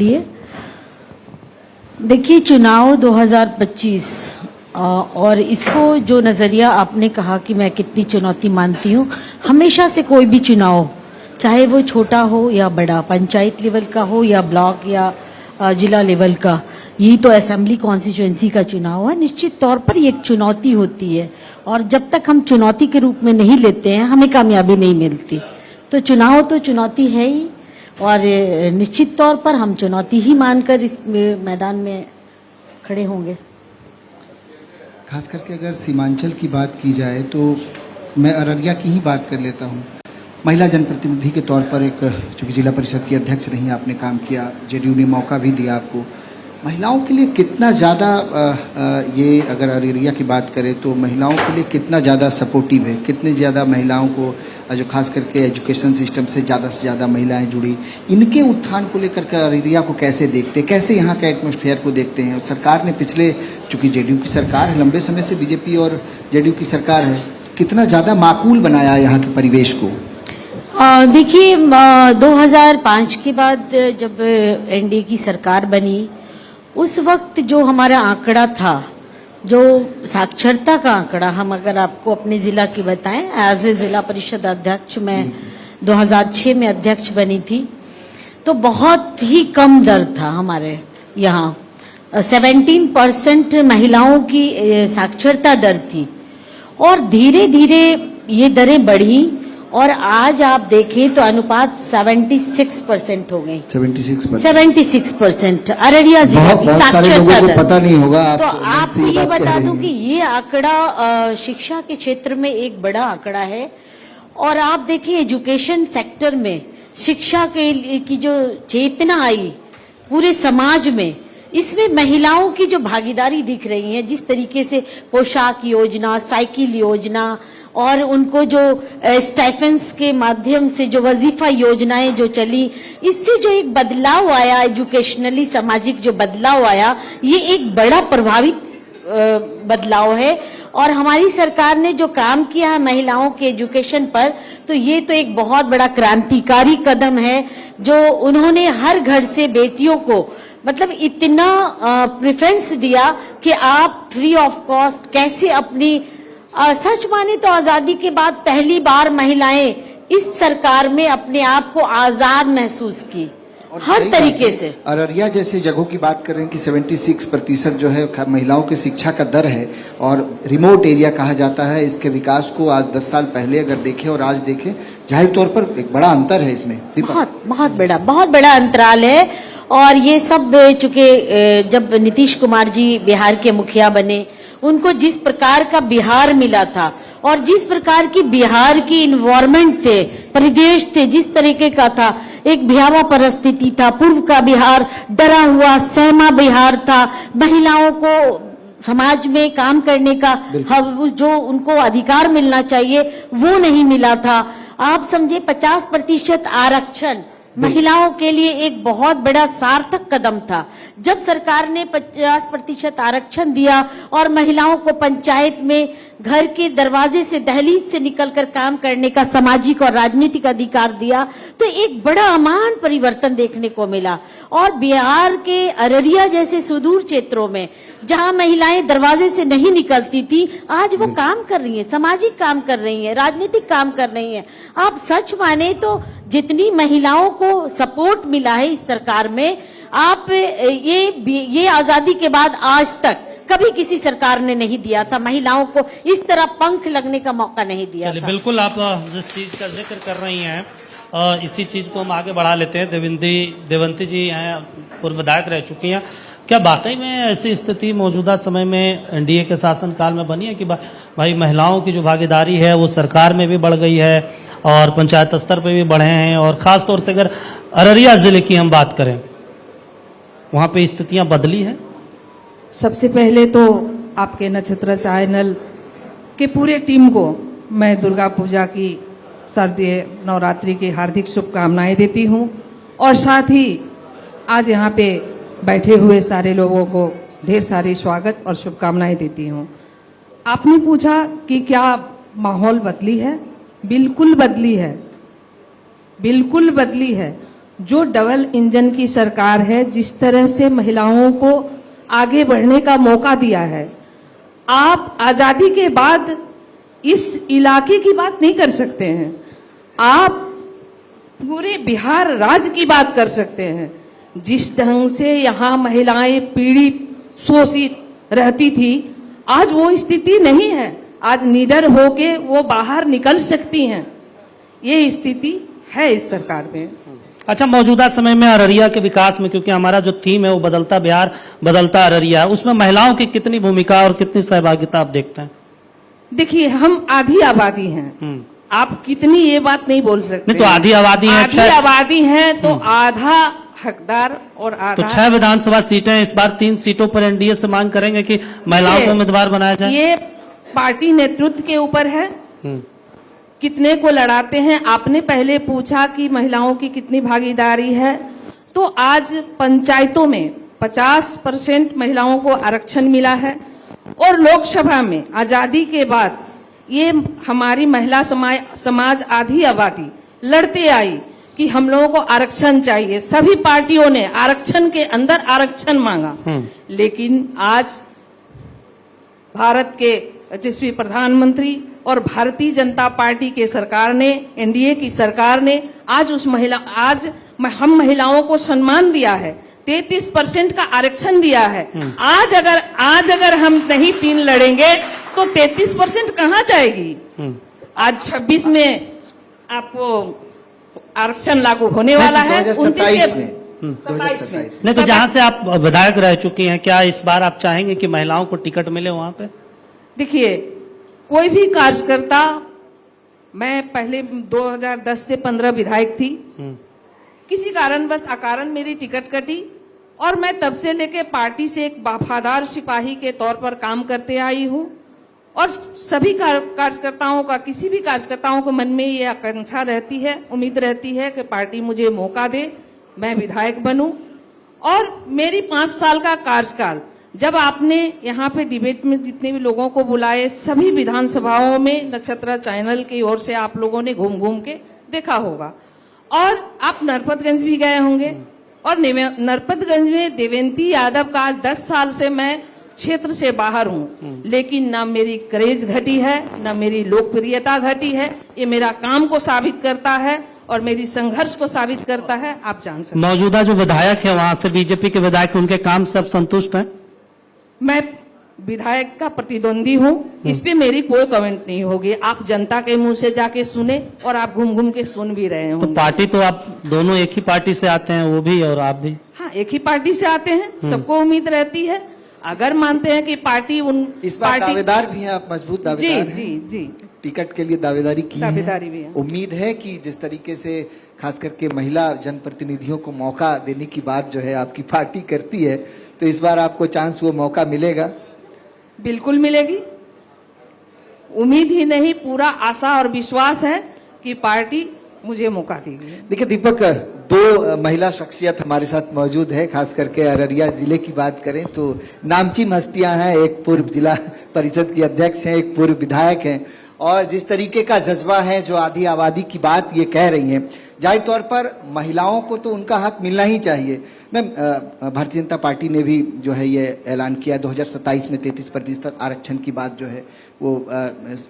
लिए। देखिए, चुनाव 2025 और इसको जो नज़रिया आपने कहा कि मैं कितनी चुनौती मानती हूँ, हमेशा से कोई भी चुनाव, चाहे वो छोटा हो या बड़ा, पंचायत लेवल का हो या ब्लॉक या जिला लेवल का, यही तो असेंबली कॉन्स्टिट्यूएंसी का चुनाव है, निश्चित तौर पर ये एक चुनौती होती है और जब तक हम चुनौती के रूप में नहीं लेते हैं हमें कामयाबी नहीं मिलती। तो चुनाव तो चुनौती है ही और निश्चित तौर पर हम चुनौती ही मानकर इस मैदान में खड़े होंगे। खास करके अगर सीमांचल की बात की जाए तो मैं अररिया की ही बात कर लेता हूँ। महिला जनप्रतिनिधि के तौर पर एक चूँकि जिला परिषद की अध्यक्ष रही आपने काम किया, जेडीयू ने मौका भी दिया आपको। महिलाओं के लिए कितना ज़्यादा ये अगर अररिया की बात करें तो महिलाओं के लिए कितना ज़्यादा सपोर्टिव है, कितनी ज़्यादा महिलाओं को जो खास करके एजुकेशन सिस्टम से ज़्यादा महिलाएं जुड़ी, इनके उत्थान को लेकर के अररिया को कैसे देखते हैं, कैसे यहाँ के एटमॉस्फेयर को देखते हैं? सरकार ने पिछले, चूँकि जेडीयू की सरकार है, लंबे समय से बीजेपी और जेडीयू की सरकार है, कितना ज़्यादा माकूल बनाया यहाँ के परिवेश को? देखिए, 2005 के बाद जब एनडीए की सरकार बनी, उस वक्त जो हमारा आंकड़ा था, जो साक्षरता का आंकड़ा, हम अगर आपको अपने जिला की बताएं, एज ए जिला परिषद अध्यक्ष मैं 2006 में अध्यक्ष बनी थी, तो बहुत ही कम दर था हमारे यहाँ। 17% महिलाओं की साक्षरता दर थी और धीरे धीरे ये दरें बढ़ी और आज आप देखें तो अनुपात 76% हो गई। 76% अररिया जिला की साक्षरता दर। पता नहीं होगा। तो आपको ये बता दूं कि ये आंकड़ा शिक्षा के क्षेत्र में एक बड़ा आंकड़ा है और आप देखिए एजुकेशन सेक्टर में शिक्षा की जो चेतना आई पूरे समाज में, इसमें महिलाओं की जो भागीदारी दिख रही है, जिस तरीके से पोशाक योजना, साइकिल योजना और उनको जो स्टाइपेंड्स के माध्यम से जो वजीफा योजनाएं जो चली, इससे जो एक बदलाव आया, एजुकेशनली सामाजिक जो बदलाव आया, ये एक बड़ा प्रभावित बदलाव है। और हमारी सरकार ने जो काम किया है महिलाओं के एजुकेशन पर, तो ये तो एक बहुत बड़ा क्रांतिकारी कदम है जो उन्होंने हर घर से बेटियों को मतलब इतना प्रेफरेंस दिया कि आप फ्री ऑफ कॉस्ट कैसे अपनी सच माने तो आजादी के बाद पहली बार महिलाएं इस सरकार में अपने आप को आजाद महसूस की हर तरीके से। अररिया जैसे जगहों की बात कर रहे हैं कि 76% जो है महिलाओं की शिक्षा का दर है और रिमोट एरिया कहा जाता है। इसके विकास को आज 10 साल पहले अगर देखें और आज देखें, जाहिर तौर पर एक बड़ा अंतर है इसमें। बहुत बड़ा अंतराल है। और ये सब चूंकि जब नीतीश कुमार जी बिहार के मुखिया बने, उनको जिस प्रकार का बिहार मिला था और जिस प्रकार की बिहार की इन्वायरमेंट थे, परिदेश थे, जिस तरीके का था, एक भयावह परिस्थिति था, पूर्व का बिहार डरा हुआ सहमा बिहार था, महिलाओं को समाज में काम करने का जो उनको अधिकार मिलना चाहिए वो नहीं मिला था। आप समझे 50% आरक्षण महिलाओं के लिए एक बहुत बड़ा सार्थक कदम था। जब सरकार ने 50% आरक्षण दिया और महिलाओं को पंचायत में घर के दरवाजे से, दहलीज से निकलकर काम करने का सामाजिक और राजनीतिक अधिकार दिया, तो एक बड़ा अमान परिवर्तन देखने को मिला। और बिहार के अररिया जैसे सुदूर क्षेत्रों में जहां महिलाएं दरवाजे से नहीं निकलती थी, आज वो काम कर रही हैं, सामाजिक काम कर रही हैं, राजनीतिक काम कर रही हैं। आप सच माने तो जितनी महिलाओं को सपोर्ट मिला है इस सरकार में, आप ये आजादी के बाद आज तक कभी किसी सरकार ने नहीं दिया था, महिलाओं को इस तरह पंख लगने का मौका नहीं दिया था। बिल्कुल, आप जिस चीज का जिक्र कर रही हैं इसी चीज को हम आगे बढ़ा लेते हैं। देवंती जी हैं, पूर्व विधायक रह चुकी हैं। क्या वाकई में ऐसी स्थिति मौजूदा समय में एनडीए के शासनकाल में बनी है कि भाई महिलाओं की जो भागीदारी है वो सरकार में भी बढ़ गई है और पंचायत स्तर पे भी बढ़े हैं? और खास तौर से अगर अररिया जिले की हम बात करें, वहां पे स्थितियां बदली है? सबसे पहले तो आपके नक्षत्र चैनल के पूरे टीम को मैं दुर्गा पूजा की शारदीय नवरात्रि की हार्दिक शुभकामनाएं देती हूं और साथ ही आज यहाँ पे बैठे हुए सारे लोगों को ढेर सारी स्वागत और शुभकामनाएं देती हूं। आपने पूछा कि क्या माहौल बदली है? बिल्कुल बदली है, बिल्कुल बदली है। जो डबल इंजन की सरकार है, जिस तरह से महिलाओं को आगे बढ़ने का मौका दिया है, आप आजादी के बाद इस इलाके की बात नहीं कर सकते हैं, आप पूरे बिहार राज्य की बात कर सकते हैं। जिस ढंग से यहाँ महिलाएं पीड़ित शोषित रहती थी, आज वो स्थिति नहीं है। आज निडर होके वो बाहर निकल सकती हैं। ये स्थिति है इस सरकार में। अच्छा, मौजूदा समय में अररिया के विकास में, क्योंकि हमारा जो थीम है वो बदलता बिहार बदलता अररिया, उसमें महिलाओं की कितनी भूमिका और कितनी सहभागिता आप देखते हैं? देखिए, हम आधी आबादी हैं, आप कितनी ये बात नहीं बोल सकते। नहीं तो आधी आबादी है, आधी आबादी है तो आधा हकदार और तो आधा 6 विधानसभा सीटें, इस बार 3 सीटों पर एनडीए से मांग करेंगे कि महिलाओं को उम्मीदवार बनाया जाए। ये पार्टी नेतृत्व के ऊपर है, कितने को लड़ाते हैं। आपने पहले पूछा कि महिलाओं की कितनी भागीदारी है, तो आज पंचायतों में 50% महिलाओं को आरक्षण मिला है और लोकसभा में आजादी के बाद ये हमारी महिला समाज आधी आबादी लड़ते आई कि हम लोगों को आरक्षण चाहिए। सभी पार्टियों ने आरक्षण के अंदर आरक्षण मांगा, लेकिन आज भारत के यशस्वी प्रधानमंत्री और भारतीय जनता पार्टी के सरकार ने, एनडीए की सरकार ने आज हम महिलाओं को सम्मान दिया है, 33% का आरक्षण दिया है। आज अगर हम नहीं 3 लड़ेंगे तो 33% कहाँ जाएगी? आज 26 में आपको आरक्षण लागू होने वाला है, 2027 में। 27 में। नहीं तो जहां से आप विधायक रह चुकी हैं, क्या इस बार आप चाहेंगे कि महिलाओं को टिकट मिले वहां पे? देखिए, कोई भी कार्यकर्ता, मैं पहले 2010 से 15 विधायक थी, किसी कारणवश अकारण मेरी टिकट कटी और मैं तब से लेके पार्टी से एक वफादार सिपाही के तौर पर काम करते आई हूं। और सभी कार्यकर्ताओं का, किसी भी कार्यकर्ताओं के मन में ये आकांक्षा रहती है, उम्मीद रहती है कि पार्टी मुझे मौका दे, मैं विधायक बनूं। और मेरी 5 साल का कार्यकाल, जब आपने यहाँ पे डिबेट में जितने भी लोगों को बुलाए, सभी विधानसभाओं में नक्षत्रा चैनल की ओर से आप लोगों ने घूम घूम के देखा होगा, और आप नरपतगंज भी गए होंगे। और नरपतगंज में देवेंती यादव का आज 10 साल से मैं क्षेत्र से बाहर हूँ, लेकिन ना मेरी क्रेज घटी है, ना मेरी लोकप्रियता घटी है। ये मेरा काम को साबित करता है और मेरी संघर्ष को साबित करता है, आप जान सकते हैं। मौजूदा जो विधायक है वहां से, बीजेपी के विधायक, उनके काम सब संतुष्ट हैं? मैं विधायक का प्रतिद्वंदी हूँ, इस पे मेरी कोई कमेंट नहीं होगी। आप जनता के मुंह से जाके सुने, और आप घूम घूम के सुन भी रहे तो होंगे। पार्टी तो आप दोनों एक ही पार्टी से आते हैं, वो भी और आप भी? हाँ, एक ही पार्टी से आते हैं, सबको उम्मीद रहती है। अगर मानते हैं कि पार्टी इस बार दावेदार भी हैं आप, मजबूत दावेदार हैं। जी टिकट के लिए दावेदारी की दावेदारी है। भी है। उम्मीद है कि जिस तरीके से खास करके महिला जनप्रतिनिधियों को मौका देने की बात जो है आपकी पार्टी करती है, तो इस बार आपको चांस, वो मौका मिलेगा? बिल्कुल मिलेगी। उम्मीद ही नहीं, पूरा आशा और विश्वास है कि पार्टी मुझे मौका देगी। देखिए दीपक, 2 महिला शख्सियत हमारे साथ मौजूद है। खास करके अररिया जिले की बात करें तो नामचीन हस्तियां हैं। एक पूर्व जिला परिषद की अध्यक्ष हैं, एक पूर्व विधायक हैं, और जिस तरीके का जज्बा है, जो आधी आबादी की बात ये कह रही हैं, जाहिर तौर पर महिलाओं को तो उनका हक मिलना ही चाहिए। मैम, भारतीय जनता पार्टी ने भी जो है ये ऐलान किया 2027 में 33% आरक्षण की बात जो है वो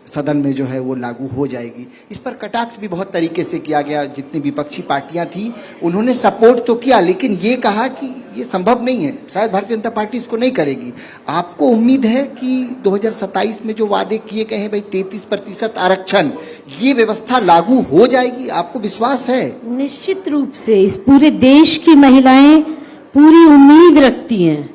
सदन में जो है वो लागू हो जाएगी। इस पर कटाक्ष भी बहुत तरीके से किया गया। जितनी विपक्षी पार्टियां थी उन्होंने सपोर्ट तो किया, लेकिन ये कहा कि ये संभव नहीं है, शायद भारतीय जनता पार्टी इसको नहीं करेगी। आपको उम्मीद है कि 2027 में जो वादे किए गए हैं, भाई 33% आरक्षण, ये व्यवस्था लागू हो जाएगी? आपको विश्वास है? निश्चित रूप से इस पूरे देश की महिलाएं पूरी उम्मीद रखती हैं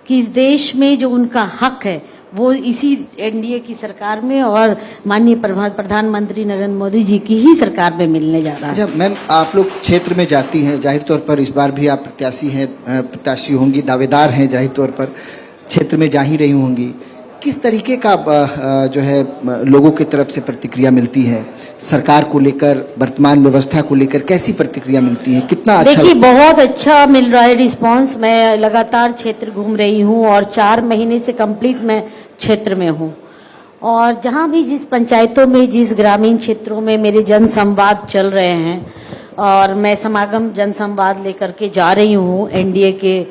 कि इस देश में जो उनका हक है वो इसी एनडीए की सरकार में और माननीय प्रधानमंत्री नरेंद्र मोदी जी की ही सरकार में मिलने जा रहा है। अच्छा मैम, आप लोग क्षेत्र में जाती हैं, जाहिर तौर पर इस बार भी आप प्रत्याशी होंगी, दावेदार हैं, जाहिर तौर पर क्षेत्र में जा ही रही होंगी। किस तरीके का जो है लोगों की तरफ से प्रतिक्रिया मिलती है सरकार को लेकर, वर्तमान व्यवस्था को लेकर कैसी प्रतिक्रिया मिलती है? कितना अच्छा? देखिए, बहुत अच्छा मिल रहा है रिस्पांस। मैं लगातार क्षेत्र घूम रही हूँ और 4 महीने से कंप्लीट मैं क्षेत्र में हूँ, और जहाँ भी जिस पंचायतों में, जिस ग्रामीण क्षेत्रों में मेरे जन संवाद चल रहे हैं, और मैं समागम जनसंवाद लेकर के जा रही हूँ एनडीए के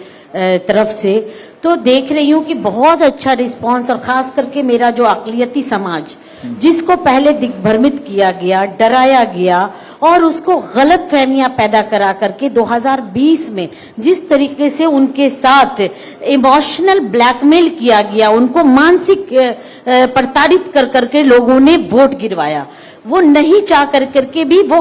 तरफ से, तो देख रही हूँ कि बहुत अच्छा रिस्पांस, और खास करके मेरा जो अक़लियती समाज जिसको पहले दिग्भ्रमित किया गया, डराया गया और उसको गलत फहमियां पैदा करा करके 2020 में जिस तरीके से उनके साथ इमोशनल ब्लैकमेल किया गया, उनको मानसिक प्रताड़ित कर करके लोगों ने वोट गिरवाया, वो नहीं चाह करके भी वो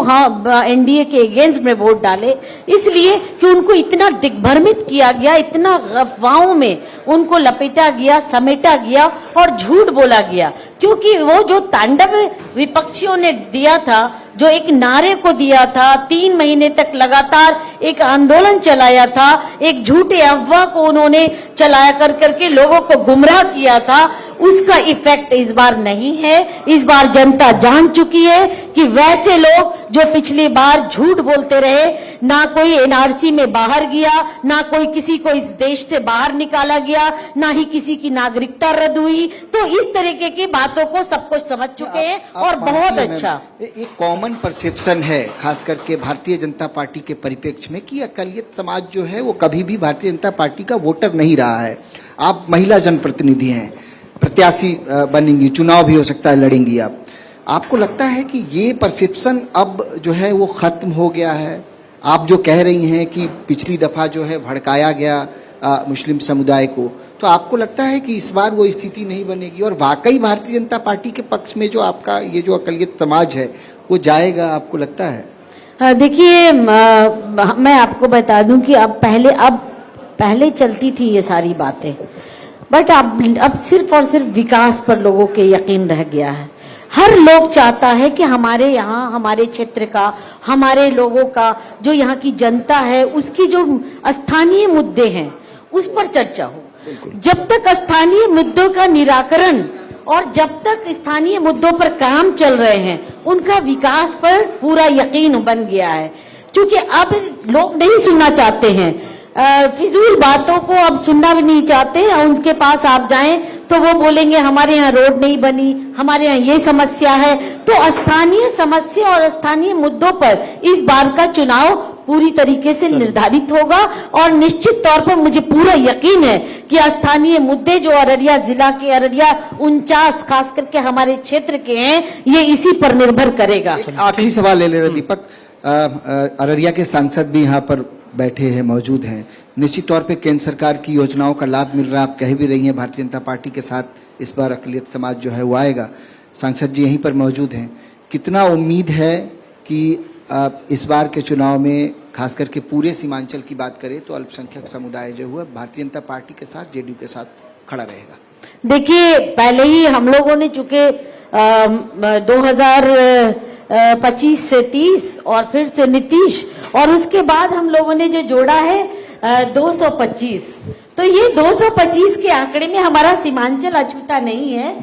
एनडीए के अगेंस्ट में वोट डाले, इसलिए कि उनको इतना दिग्भ्रमित किया गया, इतना अफवाहों में उनको लपेटा गया, समेटा गया और झूठ बोला गया। क्योंकि वो जो तांडव विपक्षियों ने दिया था, जो एक नारे को दिया था, 3 महीने तक लगातार एक आंदोलन चलाया था, एक झूठे अफवाह को उन्होंने चलाया करके लोगों को गुमराह किया था, उसका इफेक्ट इस बार नहीं है। इस बार जनता जान चुकी है कि वैसे लोग जो पिछली बार झूठ बोलते रहे, ना कोई एनआरसी में बाहर गया, ना कोई किसी को इस देश से बाहर निकाला गया, ना ही किसी की नागरिकता रद्द हुई, तो इस तरीके की बातों को सब कुछ समझ चुके हैं और बहुत अच्छा। एक कॉमन परसेप्शन है खास करके भारतीय जनता पार्टी के परिप्रेक्ष्य में कि अक़लियत समाज जो है वो कभी भी भारतीय जनता पार्टी का वोटर नहीं रहा है। आप महिला जनप्रतिनिधि हैं, प्रत्याशी बनेंगी, चुनाव भी हो सकता है लड़ेंगी आपको लगता है कि ये परसेप्शन अब जो है वो खत्म हो गया है? आप जो कह रही हैं कि पिछली दफा जो है भड़काया गया मुस्लिम समुदाय को, तो आपको लगता है कि इस बार वो स्थिति नहीं बनेगी और वाकई भारतीय जनता पार्टी के पक्ष में जो आपका ये जो अक़लियत समाज है वो जाएगा, आपको लगता है? देखिए, मैं आपको बता दूं कि अब पहले चलती थी ये सारी बातें, बट अब सिर्फ और सिर्फ विकास पर लोगों के यकीन रह गया है। हर लोग चाहता है कि हमारे यहाँ, हमारे क्षेत्र का, हमारे लोगों का, जो यहाँ की जनता है, उसकी जो स्थानीय मुद्दे हैं उस पर चर्चा हो। जब तक स्थानीय मुद्दों का निराकरण और जब तक स्थानीय मुद्दों पर काम चल रहे हैं, उनका विकास पर पूरा यकीन बन गया है। क्योंकि अब लोग नहीं सुनना चाहते हैं, फिजूल बातों को अब सुनना भी नहीं चाहते। उनके पास आप जाएं तो वो बोलेंगे हमारे यहाँ रोड नहीं बनी, हमारे यहाँ ये समस्या है। तो स्थानीय समस्या और स्थानीय मुद्दों पर इस बार का चुनाव पूरी तरीके से निर्धारित होगा और निश्चित तौर पर मुझे पूरा यकीन है कि स्थानीय मुद्दे जो अररिया जिला के, अररिया 49 खास करके हमारे क्षेत्र के हैं, ये इसी पर निर्भर करेगा। आखिरी सवाल ले ले रहे दीपक, अररिया के सांसद भी यहाँ पर बैठे हैं, मौजूद हैं। निश्चित तौर पे केंद्र सरकार की योजनाओं का लाभ मिल रहा है, आप कह भी रही हैं भारतीय जनता पार्टी के साथ इस बार अक़लियत समाज जो है वो आएगा। सांसद जी यहीं पर मौजूद हैं, कितना उम्मीद है कि इस बार के चुनाव में खास करके पूरे सीमांचल की बात करें तो अल्पसंख्यक समुदाय जो हुआ भारतीय जनता पार्टी के साथ, जेडीयू के साथ खड़ा रहेगा? देखिए, पहले ही हम लोगों ने चूंकि 2025 से 30 और फिर से नीतीश, और उसके बाद हम लोगों ने जो जोड़ा है 225, तो ये 225 के आंकड़े में हमारा सीमांचल अछूता नहीं है।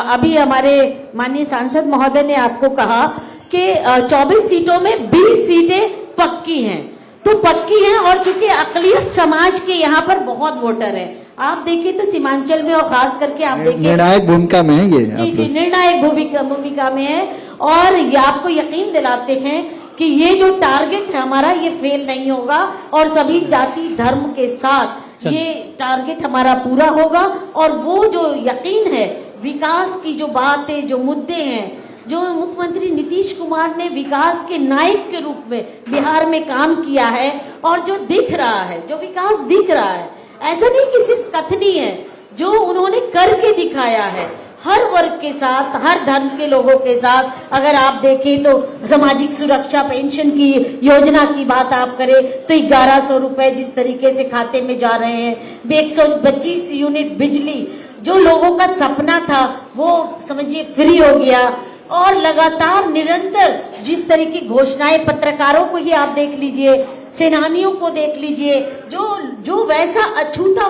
अभी हमारे माननीय सांसद महोदय ने आपको कहा कि 24 सीटों में 20 सीटें पक्की हैं, तो पक्की हैं। और चूंकि अक़लियत समाज के यहाँ पर बहुत वोटर हैं, आप देखिए तो सीमांचल में और खास करके आप देखिए निर्णायक भूमिका में है ये। जी, निर्णायक भूमिका में है। और ये आपको यकीन दिलाते हैं कि ये जो टारगेट है हमारा, ये फेल नहीं होगा और सभी जाति धर्म के साथ ये टारगेट हमारा पूरा होगा। और वो जो यकीन है, विकास की जो बातें, जो मुद्दे हैं, जो मुख्यमंत्री नीतीश कुमार ने विकास के नायक के रूप में बिहार में काम किया है, और जो दिख रहा है, जो विकास दिख रहा है, ऐसा नहीं कि सिर्फ कथनी है, जो उन्होंने करके दिखाया है हर वर्ग के साथ, हर धर्म के लोगों के साथ। अगर आप देखें तो सामाजिक सुरक्षा पेंशन की योजना की बात आप करें तो 1100 रुपए जिस तरीके से खाते में जा रहे हैं, 125 यूनिट बिजली, जो लोगों का सपना था वो समझिए फ्री हो गया। और लगातार निरंतर जिस तरह की घोषणाएं, पत्रकारों को ही आप देख लीजिए, सेनानियों को देख लीजिए, जो वैसा अछूता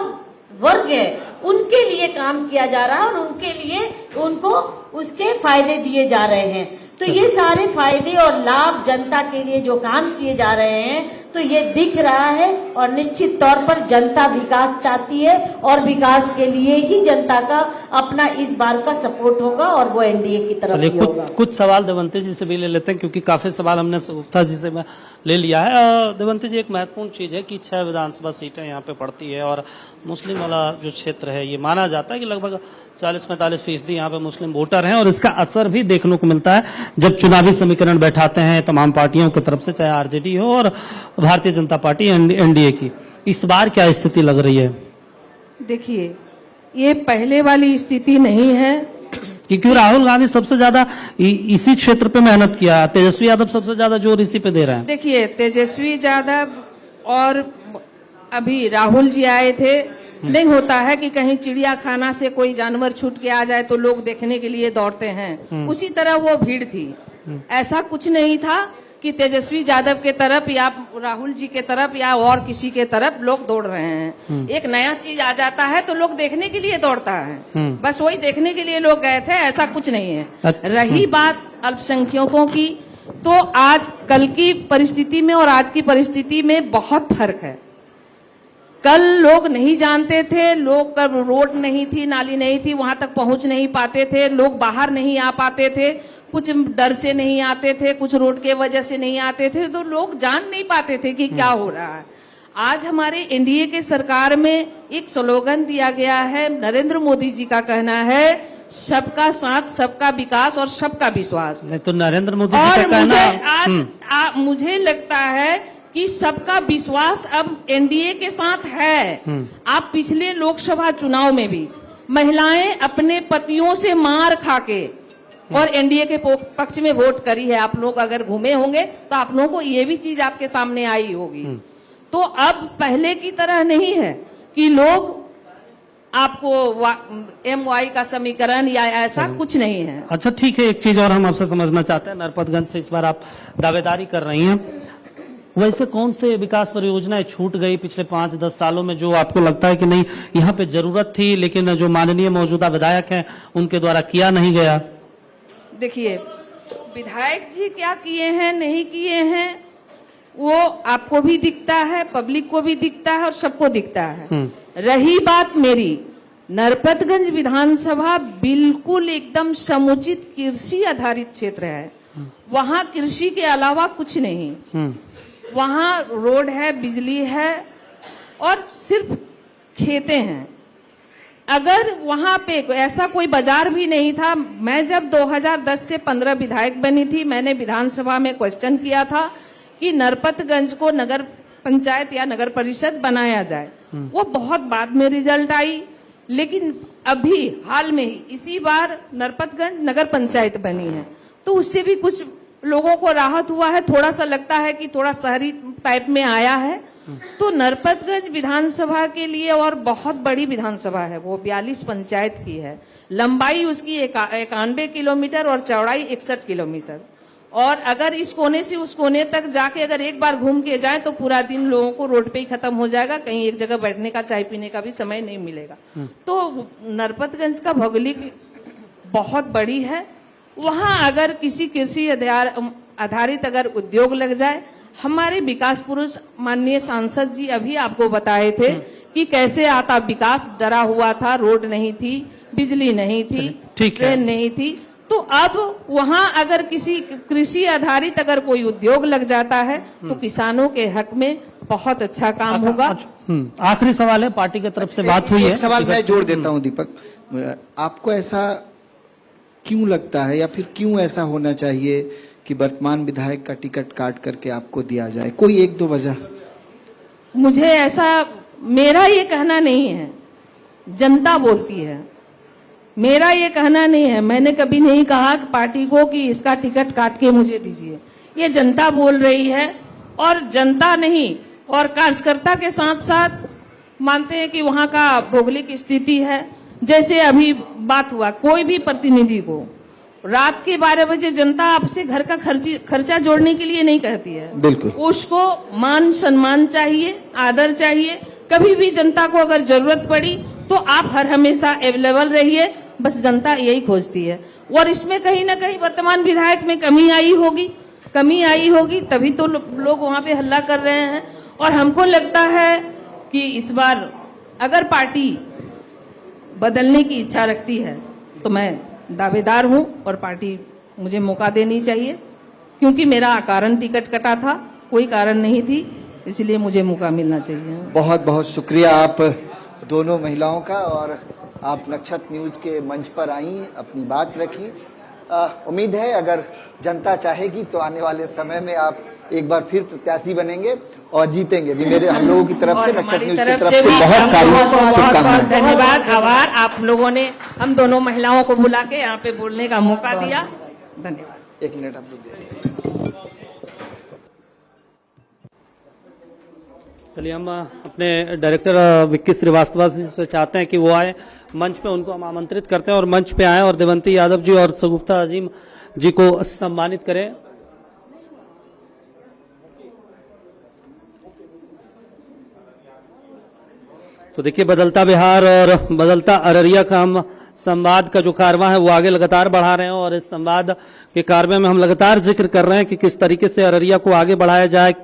वर्ग है उनके लिए काम किया जा रहा है और उनके लिए उनको उसके फायदे दिए जा रहे हैं। तो ये सारे फायदे और लाभ जनता के लिए जो काम किए जा रहे हैं, तो ये दिख रहा है और निश्चित तौर पर जनता विकास चाहती है और विकास के लिए ही जनता का अपना इस बार का सपोर्ट होगा और वो एनडीए की तरफ चलिए ही होगा। कुछ सवाल देवंती जी से भी ले लेते हैं, क्योंकि काफी सवाल हमने गुप्ता जी से ले लिया है। देवंती जी, एक महत्वपूर्ण चीज है कि 6 विधानसभा सीटें यहाँ पे पड़ती है और मुस्लिम वाला जो क्षेत्र है ये माना जाता है कि लगभग 40-45% यहाँ पे मुस्लिम वोटर हैं और इसका असर भी देखने को मिलता है जब चुनावी समीकरण बैठाते हैं तमाम पार्टियों की तरफ से, चाहे आरजेडी हो और भारतीय जनता पार्टी एनडीए की। इस बार क्या स्थिति लग रही है? देखिए, ये पहले वाली स्थिति नहीं है क्योंकि राहुल गांधी सबसे ज्यादा इसी क्षेत्र पे मेहनत किया, तेजस्वी यादव सबसे ज्यादा जोर इसी पे दे रहे हैं। देखिए, तेजस्वी यादव और अभी राहुल जी आए थे। नहीं होता है कि कहीं चिड़ियाखाना से कोई जानवर छूट के आ जाए तो लोग देखने के लिए दौड़ते हैं, उसी तरह वो भीड़ थी। ऐसा कुछ नहीं था कि तेजस्वी यादव के तरफ या राहुल जी के तरफ या और किसी के तरफ लोग दौड़ रहे हैं। एक नया चीज आ जाता है तो लोग देखने के लिए दौड़ता है, बस वही देखने के लिए लोग गए थे, ऐसा कुछ नहीं है। रही बात अल्पसंख्यकों की, तो आज कल की परिस्थिति में और आज की परिस्थिति में बहुत फर्क है। कल लोग नहीं जानते थे, लोग का रोड नहीं थी, नाली नहीं थी, वहां तक पहुंच नहीं पाते थे, लोग बाहर नहीं आ पाते थे, कुछ डर से नहीं आते थे, कुछ रोड के वजह से नहीं आते थे, तो लोग जान नहीं पाते थे कि क्या हो रहा है। आज हमारे एनडीए के सरकार में एक स्लोगन दिया गया है, नरेंद्र मोदी जी का कहना है, सबका साथ, सबका विकास और सबका विश्वास। नहीं तो नरेंद्र मोदी जी का और कहना मुझे लगता है कि सबका विश्वास अब एनडीए के साथ है। आप पिछले लोकसभा चुनाव में भी महिलाएं अपने पतियों से मार खाके और एनडीए के पक्ष में वोट करी है। आप लोग अगर घूमे होंगे तो आप लोगों को ये भी चीज आपके सामने आई होगी। तो अब पहले की तरह नहीं है कि लोग आपको MY का समीकरण या ऐसा कुछ नहीं है। अच्छा ठीक है, एक चीज और हम आपसे समझना चाहते हैं, नरपतगंज से इस बार आप दावेदारी कर रही हैं, वैसे कौन से विकास परियोजनाएं छूट गई पिछले 5-10 सालों में जो आपको लगता है कि नहीं यहाँ पे जरूरत थी लेकिन जो माननीय मौजूदा विधायक हैं उनके द्वारा किया नहीं गया? देखिए, विधायक जी क्या किए हैं नहीं किए हैं वो आपको भी दिखता है, पब्लिक को भी दिखता है और सबको दिखता है। रही बात मेरी, नरपतगंज विधानसभा बिल्कुल एकदम समुचित कृषि आधारित क्षेत्र है। वहाँ कृषि के अलावा कुछ नहीं। वहाँ रोड है, बिजली है और सिर्फ खेते हैं। अगर वहाँ पे ऐसा कोई बाजार भी नहीं था, मैं जब 2010 से 15 विधायक बनी थी, मैंने विधानसभा में क्वेश्चन किया था कि नरपतगंज को नगर पंचायत या नगर परिषद बनाया जाए। वो बहुत बाद में रिजल्ट आई, लेकिन अभी हाल में ही इसी बार नरपतगंज नगर पंचायत बनी है, तो उससे भी कुछ लोगों को राहत हुआ है। थोड़ा सा लगता है कि थोड़ा शहरी टाइप में आया है। तो नरपतगंज विधानसभा के लिए और बहुत बड़ी विधानसभा है, वो 42 पंचायत की है। लंबाई उसकी 91 किलोमीटर और चौड़ाई 61 किलोमीटर। और अगर इस कोने से उस कोने तक जाके अगर एक बार घूम के जाए तो पूरा दिन लोगों को रोड पे ही खत्म हो जाएगा, कहीं एक जगह बैठने का, चाय पीने का भी समय नहीं मिलेगा। तो नरपतगंज का भौगोलिक बहुत बड़ी है। वहां अगर किसी कृषि आधारित अगर उद्योग लग जाए, हमारे विकास पुरुष माननीय सांसद जी अभी आपको बताए थे कि कैसे आता विकास डरा हुआ था, रोड नहीं थी, बिजली नहीं थी, ट्रेन नहीं थी। तो अब वहां अगर किसी कृषि आधारित अगर कोई उद्योग लग जाता है तो किसानों के हक में बहुत अच्छा काम होगा। आखिरी सवाल है, पार्टी की तरफ से बात हुई है, एक सवाल मैं जोड़ देता हूं दीपक, आपको ऐसा क्यों लगता है या फिर क्यों ऐसा होना चाहिए कि वर्तमान विधायक का टिकट काट करके आपको दिया जाए? कोई 1-2 वजह? मुझे ऐसा, मेरा ये कहना नहीं है, जनता बोलती है, मेरा ये कहना नहीं है। मैंने कभी नहीं कहा कि पार्टी को कि इसका टिकट काट के मुझे दीजिए। ये जनता बोल रही है और जनता नहीं और कार्यकर्ता के साथ साथ मानते हैं कि वहां का भौगोलिक स्थिति है। जैसे अभी बात हुआ, कोई भी प्रतिनिधि को रात के 12 बजे जनता आपसे घर का खर्चा जोड़ने के लिए नहीं कहती है। बिल्कुल, उसको मान सम्मान चाहिए, आदर चाहिए। कभी भी जनता को अगर जरूरत पड़ी तो आप हर हमेशा अवेलेबल रहिए, बस जनता यही खोजती है। और इसमें कहीं ना कहीं वर्तमान विधायक में कमी आई होगी, कमी आई होगी, तभी तो लोग वहां पे हल्ला कर रहे हैं। और हमको लगता है कि इस बार अगर पार्टी बदलने की इच्छा रखती है तो मैं दावेदार हूं और पार्टी मुझे मौका देनी चाहिए, क्योंकि मेरा अकारण टिकट कटा था, कोई कारण नहीं थी, इसलिए मुझे मौका मिलना चाहिए। बहुत बहुत शुक्रिया आप दोनों महिलाओं का, और आप नक्षत्र न्यूज के मंच पर आई, अपनी बात रखी। उम्मीद है अगर जनता चाहेगी तो आने वाले समय में आप एक बार फिर प्रत्याशी बनेंगे और जीतेंगे भी। मेरे हम लोगों की तरफ से, नक्षत्र न्यूज की तरफ से बहुत सारी शुभकामनाएं। धन्यवाद, आभार, आप लोगों ने हम दोनों महिलाओं को बुला के यहाँ पे बोलने का मौका दिया। धन्यवाद। 1 मिनट आप रुक जाइए। चलिए, हम अपने डायरेक्टर विक्की श्रीवास्तव से चाहते हैं कि वो आए मंच पे, उनको हम आमंत्रित करते हैं और मंच पे आए और देवंती यादव जी और सगुफ्ता अजीम जी को सम्मानित करें। तो देखिए, बदलता बिहार और बदलता अररिया का हम संवाद का जो कारवां है वो आगे लगातार बढ़ा रहे हैं, और इस संवाद के कारवां में हम लगातार जिक्र कर रहे हैं कि किस तरीके से अररिया को आगे बढ़ाया जाए।